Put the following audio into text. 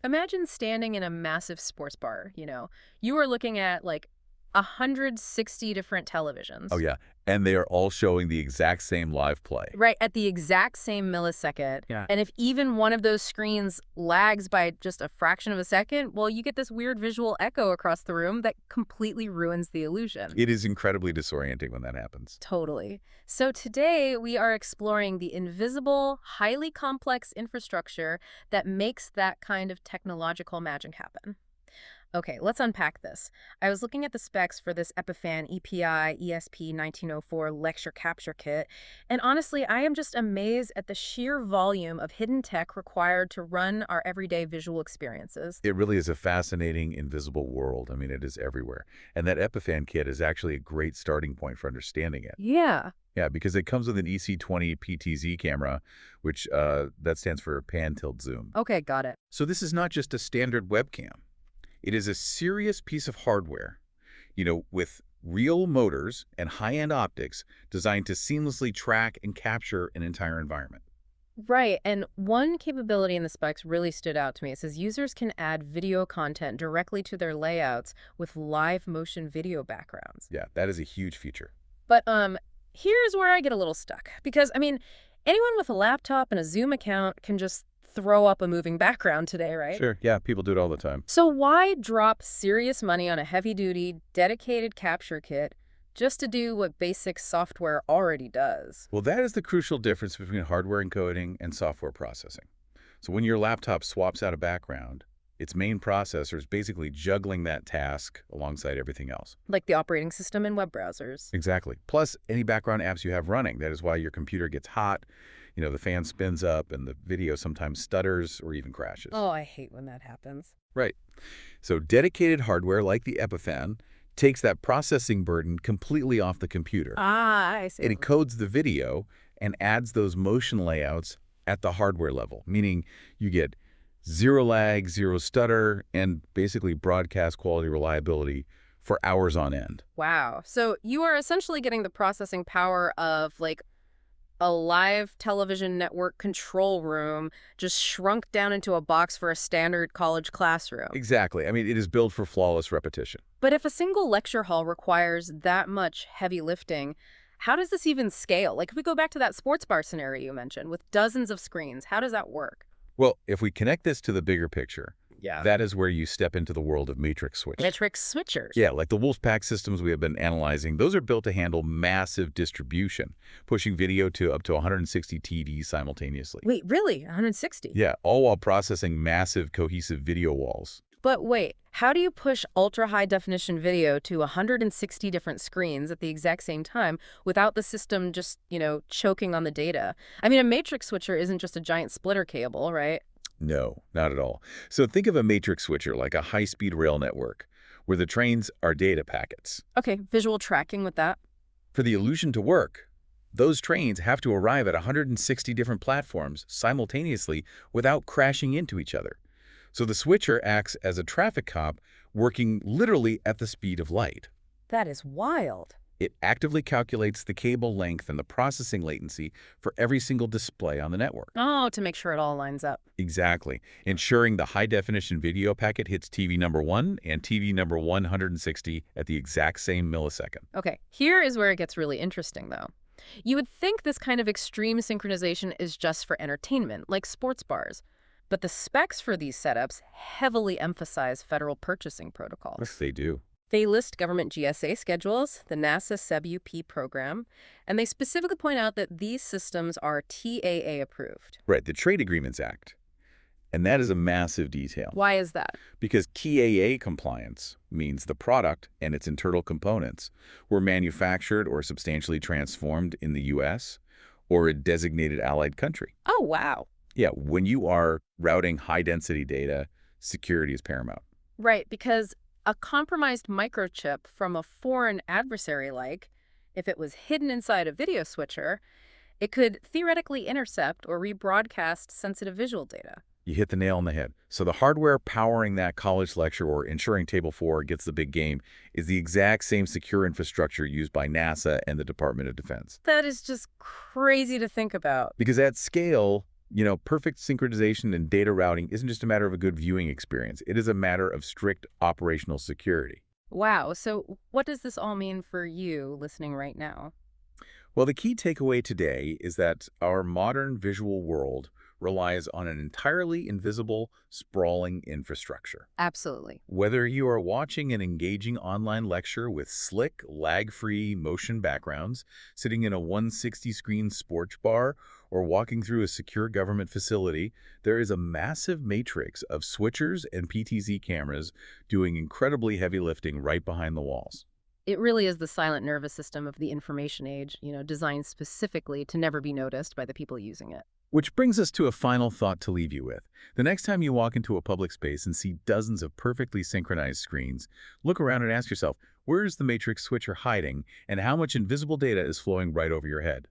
Imagine standing in a massive sports bar, You are looking at like 160 different Oh, televisions. yeah. And they are all showing the exact same live play. Right, at the exact same millisecond. Yeah. And if even one of those screens lags by just a fraction of a second, well, you get this weird visual echo across the room that completely ruins the illusion. It is incredibly disorienting when that happens. Totally. So today we are exploring the invisible, highly complex infrastructure that makes that kind of technological magic happen. Okay, let's unpack this. I was looking at the specs for this Epiphan EPI-ESP1904 Lecture Capture Kit, and honestly, I am just amazed at the sheer volume of hidden tech required to run our everyday visual experiences. It really is a fascinating, invisible world. I mean, it is everywhere. And that Epiphan kit is actually a great starting point for understanding it. Yeah. Yeah, because it comes with an EC20 PTZ camera, which that stands for pan-tilt zoom. Okay, got it. So this is not just a standard webcam. It is a serious piece of hardware, with real motors and high-end optics designed to seamlessly track and capture an entire environment. Right, and one capability in the specs really stood out to me. It says users can add video content directly to their layouts with live motion video backgrounds. Yeah, that is a huge feature. But here's where I get a little stuck because anyone with a laptop and a Zoom account can just throw up a moving background today, right? Sure, yeah, people do it all the time. So why drop serious money on a heavy-duty, dedicated capture kit just to do what basic software already does? Well, that is the crucial difference between hardware encoding and software processing. So when your laptop swaps out a background, its main processor is basically juggling that task alongside everything else. Like the operating system in web browsers. Exactly. Plus, any background apps you have running. That is why your computer gets hot, the fan spins up, and the video sometimes stutters or even crashes. Oh, I hate when that happens. Right. So dedicated hardware like the Epiphan takes that processing burden completely off the computer. Ah, I see. It encodes the video and adds those motion layouts at the hardware level, meaning you get zero lag, zero stutter, and basically broadcast quality reliability for hours on end. Wow. So you are essentially getting the processing power of like a live television network control room just shrunk down into a box for a standard college classroom. Exactly. I mean, it is built for flawless repetition. But if a single lecture hall requires that much heavy lifting, how does this even scale? Like if we go back to that sports bar scenario you mentioned with dozens of screens, how does that work? Well, if we connect this to the bigger picture, Yeah. that is where you step into the world of matrix switch. Matrix switchers. Yeah, like the Wolfpack systems we have been analyzing, those are built to handle massive distribution, pushing video to up to 160 TDs simultaneously. Wait, really? 160? Yeah, all while processing massive cohesive video walls. But wait, how do you push ultra-high-definition video to 160 different screens at the exact same time without the system just, choking on the data? I mean, a matrix switcher isn't just a giant splitter cable, right? No, not at all. So think of a matrix switcher like a high-speed rail network, where the trains are data packets. Okay, visual tracking with that. For the illusion to work, those trains have to arrive at 160 different platforms simultaneously without crashing into each other. So the switcher acts as a traffic cop, working literally at the speed of light. That is wild. It actively calculates the cable length and the processing latency for every single display on the network. Oh, to make sure it all lines up. Exactly, ensuring the high-definition video packet hits TV number 1 and TV number 160 at the exact same millisecond. Okay, here is where it gets really interesting, though. You would think this kind of extreme synchronization is just for entertainment, like sports bars. But the specs for these setups heavily emphasize federal purchasing protocols. Yes, they do. They list government GSA schedules, the NASA SEB-UP program, and they specifically point out that these systems are TAA approved. Right, the Trade Agreements Act. And that is a massive detail. Why is that? Because TAA compliance means the product and its internal components were manufactured or substantially transformed in the U.S. or a designated allied country. Oh, wow. Yeah, when you are routing high-density data, security is paramount. Right, because a compromised microchip from a foreign adversary, like if it was hidden inside a video switcher, it could theoretically intercept or rebroadcast sensitive visual data. You hit the nail on the head. So the hardware powering that college lecture or ensuring Table 4 gets the big game is the exact same secure infrastructure used by NASA and the Department of Defense. That is just crazy to think about. Because at scale, Perfect synchronization and data routing isn't just a matter of a good viewing experience. It is a matter of strict operational security. Wow. So what does this all mean for you listening right now? Well, the key takeaway today is that our modern visual world relies on an entirely invisible, sprawling infrastructure. Absolutely. Whether you are watching an engaging online lecture with slick, lag-free motion backgrounds, sitting in a 160-screen sports bar, or walking through a secure government facility, there is a massive matrix of switchers and PTZ cameras doing incredibly heavy lifting right behind the walls. It really is the silent nervous system of the information age, designed specifically to never be noticed by the people using it. Which brings us to a final thought to leave you with. The next time you walk into a public space and see dozens of perfectly synchronized screens, look around and ask yourself, where is the matrix switcher hiding and how much invisible data is flowing right over your head?